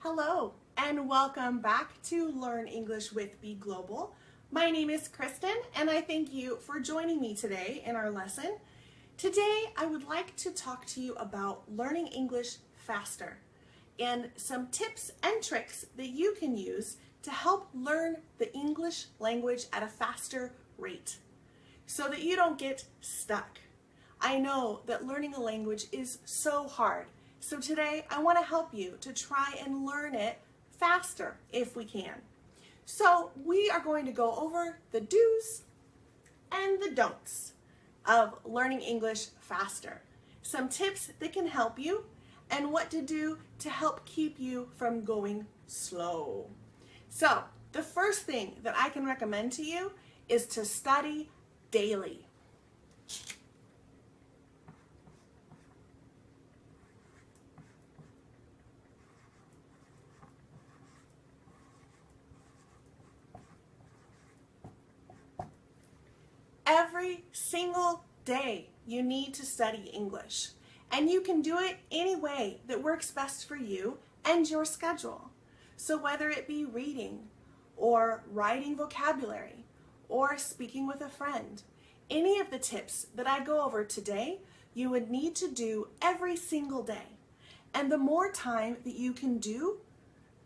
Hello and welcome back to Learn English with Be Global. My name is Kristen and I thank you for joining me today in our lesson. Today I would like to talk to you about learning English faster and some tips and tricks that you can use to help learn the English language at a faster rate so that you don't get stuck. I know that learning a language is so hard. So today I want to help you to try and learn it faster if we can. So we are going to go over the do's and the don'ts of learning English faster. Some tips that can help you and what to do to help keep you from going slow. So the first thing that I can recommend to you is to study daily. Every single day you need to study English, and you can do it any way that works best for you and your schedule. So whether it be reading or writing vocabulary or speaking with a friend, any of the tips that I go over today you would need to do every single day. And the more time that you can do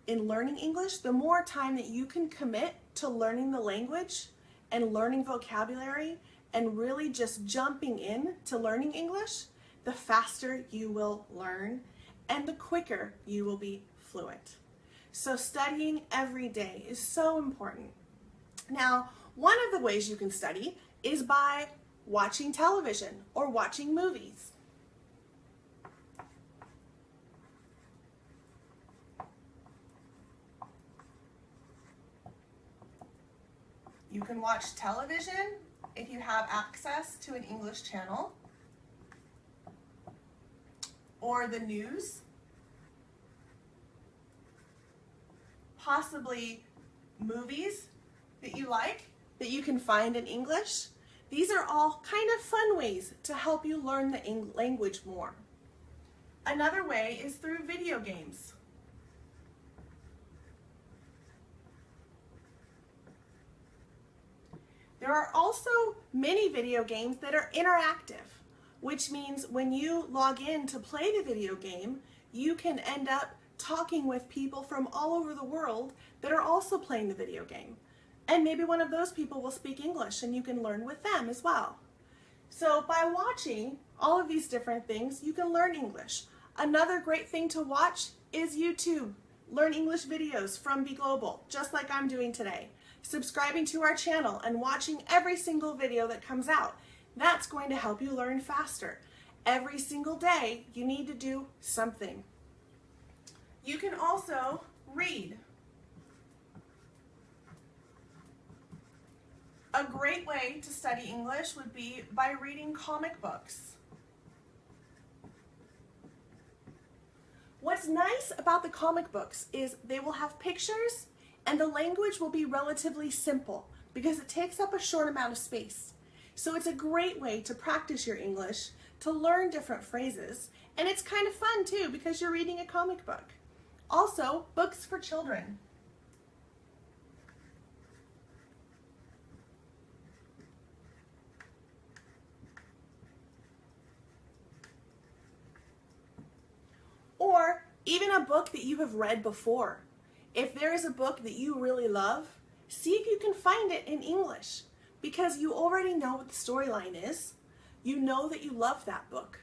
in learning English, the more time that you can commit to learning the language and learning vocabulary and really just jumping in to learning English, the faster you will learn and the quicker you will be fluent. So studying every day is so important. Now, one of the ways you can study is by watching television or watching movies. You can watch television if you have access to an English channel, or the news, possibly movies that you like that you can find in English. These are all kind of fun ways to help you learn the language more. Another way is through video games. There are also many video games that are interactive, which means when you log in to play the video game, you can end up talking with people from all over the world that are also playing the video game. And maybe one of those people will speak English and you can learn with them as well. So by watching all of these different things, you can learn English. Another great thing to watch is YouTube. Learn English videos from Be Global, just like I'm doing today. Subscribing to our channel and watching every single video that comes out. That's going to help you learn faster. Every single day, you need to do something. You can also read. A great way to study English would be by reading comic books. What's nice about the comic books is they will have pictures and the language will be relatively simple because it takes up a short amount of space. So it's a great way to practice your English, to learn different phrases, and it's kind of fun too because you're reading a comic book. Also, books for children. Or even a book that you have read before. If there is a book that you really love, see if you can find it in English because you already know what the storyline is. You know that you love that book.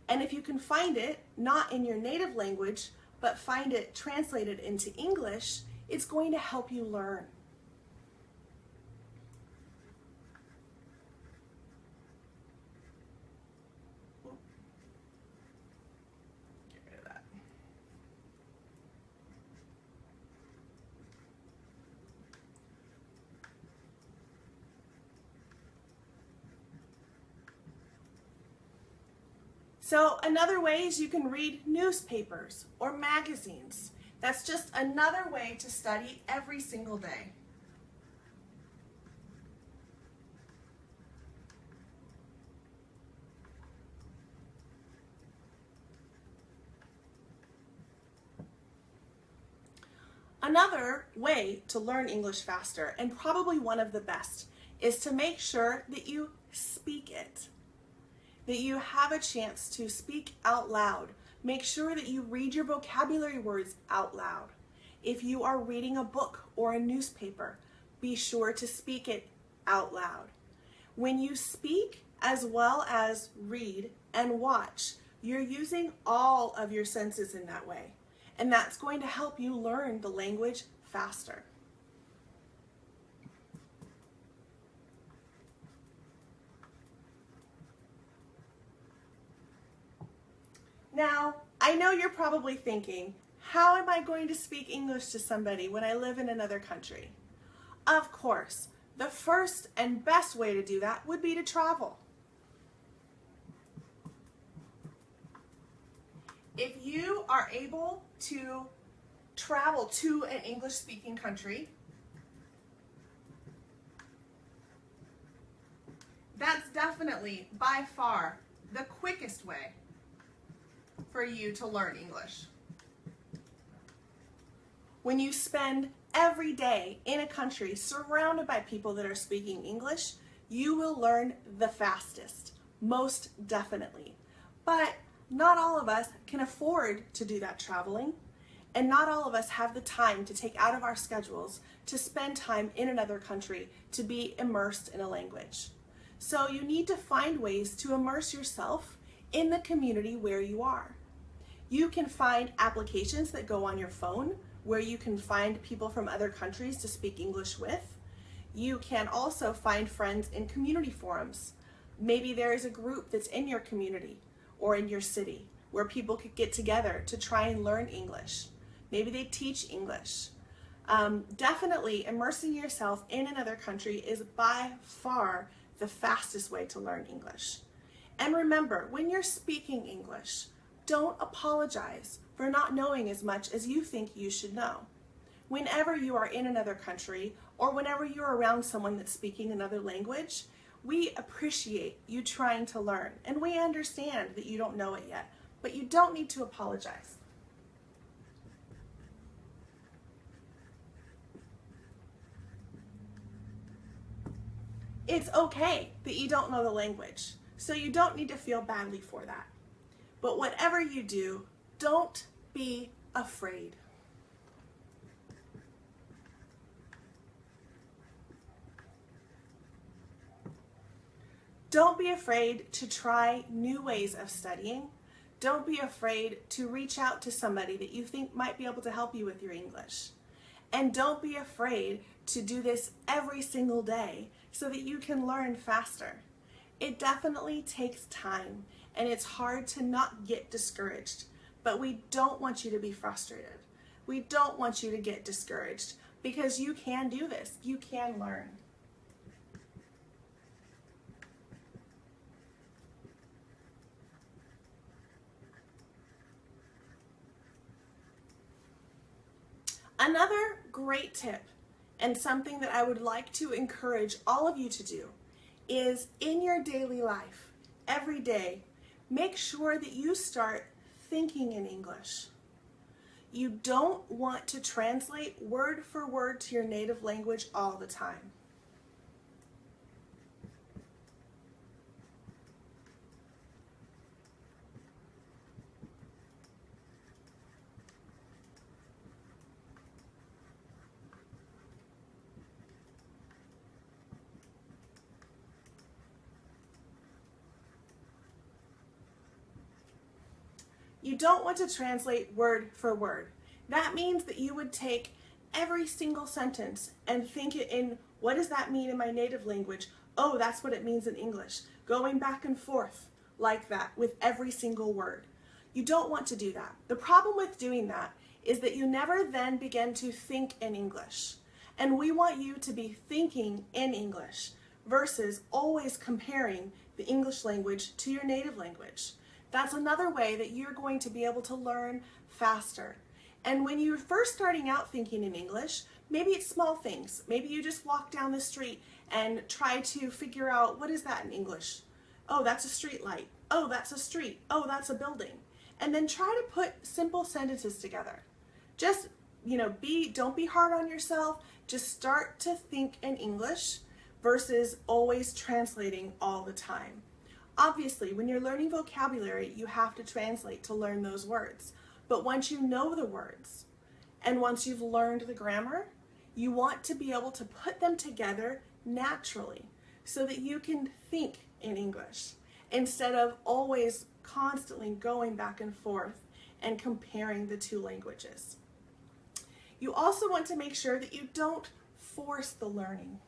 And if you can find it, not in your native language, but find it translated into English, it's going to help you learn. So another way is you can read newspapers or magazines. That's just another way to study every single day. Another way to learn English faster, and probably one of the best, is to make sure that you speak it, that you have a chance to speak out loud. Make sure that you read your vocabulary words out loud. If you are reading a book or a newspaper, be sure to speak it out loud. When you speak as well as read and watch, you're using all of your senses in that way. And that's going to help you learn the language faster. Now, I know you're probably thinking, how am I going to speak English to somebody when I live in another country? Of course, the first and best way to do that would be to travel. If you are able to travel to an English-speaking country, that's definitely by far the quickest way for you to learn English. When you spend every day in a country surrounded by people that are speaking English, you will learn the fastest, most definitely. But not all of us can afford to do that traveling, and not all of us have the time to take out of our schedules to spend time in another country to be immersed in a language. So you need to find ways to immerse yourself in the community where you are. You can find applications that go on your phone where you can find people from other countries to speak English with. You can also find friends in community forums. Maybe there is a group that's in your community or in your city where people could get together to try and learn English. Maybe they teach English. Definitely immersing yourself in another country is by far the fastest way to learn English. And remember, when you're speaking English, don't apologize for not knowing as much as you think you should know. Whenever you are in another country or whenever you're around someone that's speaking another language, we appreciate you trying to learn, and we understand that you don't know it yet, but you don't need to apologize. It's okay that you don't know the language, so you don't need to feel badly for that. But whatever you do, don't be afraid. Don't be afraid to try new ways of studying. Don't be afraid to reach out to somebody that you think might be able to help you with your English. And don't be afraid to do this every single day so that you can learn faster. It definitely takes time, and it's hard to not get discouraged, but we don't want you to be frustrated. We don't want you to get discouraged because you can do this. You can learn. Another great tip, and something that I would like to encourage all of you to do, is in your daily life, every day, make sure that you start thinking in English. You don't want to translate word for word to your native language all the time. You don't want to translate word for word. That means that you would take every single sentence and think it in, what does that mean in my native language? Oh, that's what it means in English. Going back and forth like that with every single word. You don't want to do that. The problem with doing that is that you never then begin to think in English. And we want you to be thinking in English versus always comparing the English language to your native language. That's another way that you're going to be able to learn faster. And when you're first starting out thinking in English, maybe it's small things. Maybe you just walk down the street and try to figure out, what is that in English? Oh, that's a street light. Oh, that's a street. Oh, that's a building. And then try to put simple sentences together. Just don't be hard on yourself. Just start to think in English versus always translating all the time. Obviously, when you're learning vocabulary, you have to translate to learn those words. But once you know the words and once you've learned the grammar, you want to be able to put them together naturally so that you can think in English instead of always constantly going back and forth and comparing the two languages. You also want to make sure that you don't force the learning.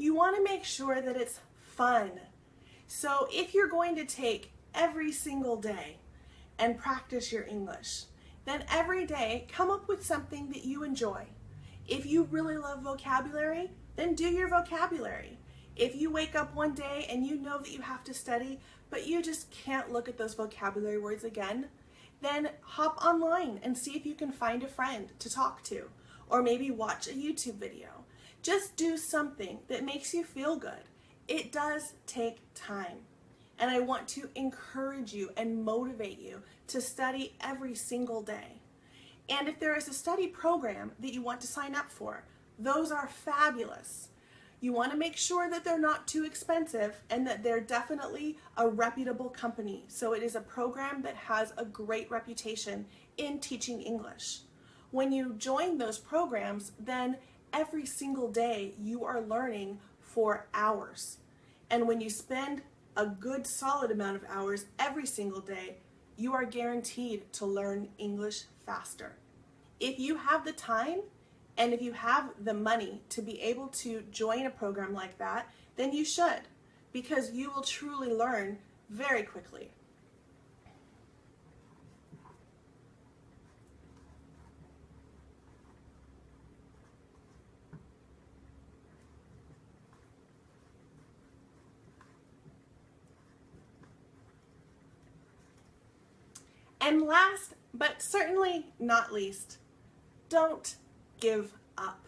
You want to make sure that it's fun. So if you're going to take every single day and practice your English, then every day come up with something that you enjoy. If you really love vocabulary, then do your vocabulary. If you wake up one day and you know that you have to study, but you just can't look at those vocabulary words again, then hop online and see if you can find a friend to talk to, or maybe watch a YouTube video. Just do something that makes you feel good. It does take time. And I want to encourage you and motivate you to study every single day. And if there is a study program that you want to sign up for, those are fabulous. You want to make sure that they're not too expensive and that they're definitely a reputable company. So it is a program that has a great reputation in teaching English. When you join those programs, then every single day you are learning for hours. And when you spend a good solid amount of hours every single day, you are guaranteed to learn English faster. If you have the time and if you have the money to be able to join a program like that, then you should, because you will truly learn very quickly. And last, but certainly not least, don't give up.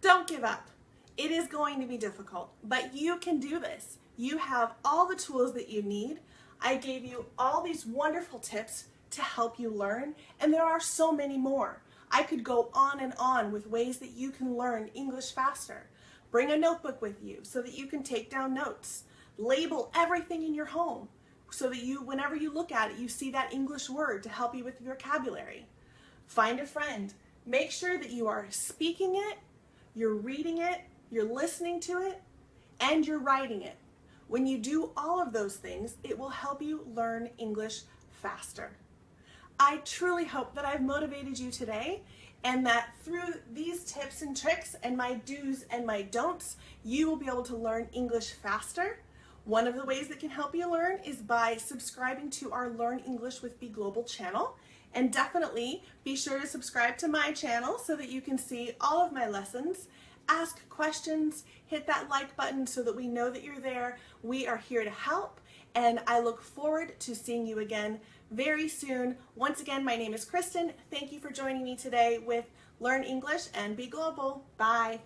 Don't give up. It is going to be difficult, but you can do this. You have all the tools that you need. I gave you all these wonderful tips to help you learn, and there are so many more. I could go on and on with ways that you can learn English faster. Bring a notebook with you so that you can take down notes. Label everything in your home so that whenever you look at it, you see that English word to help you with vocabulary. Find a friend. Make sure that you are speaking it, you're reading it, you're listening to it, and you're writing it. When you do all of those things, it will help you learn English faster. I truly hope that I've motivated you today and that through these tips and tricks and my do's and my don'ts, you will be able to learn English faster. One of the ways that can help you learn is by subscribing to our Learn English with Be Global channel. And definitely be sure to subscribe to my channel so that you can see all of my lessons. Ask questions, hit that like button so that we know that you're there. We are here to help, and I look forward to seeing you again very soon. Once again, my name is Kristen. Thank you for joining me today with Learn English and Be Global. Bye.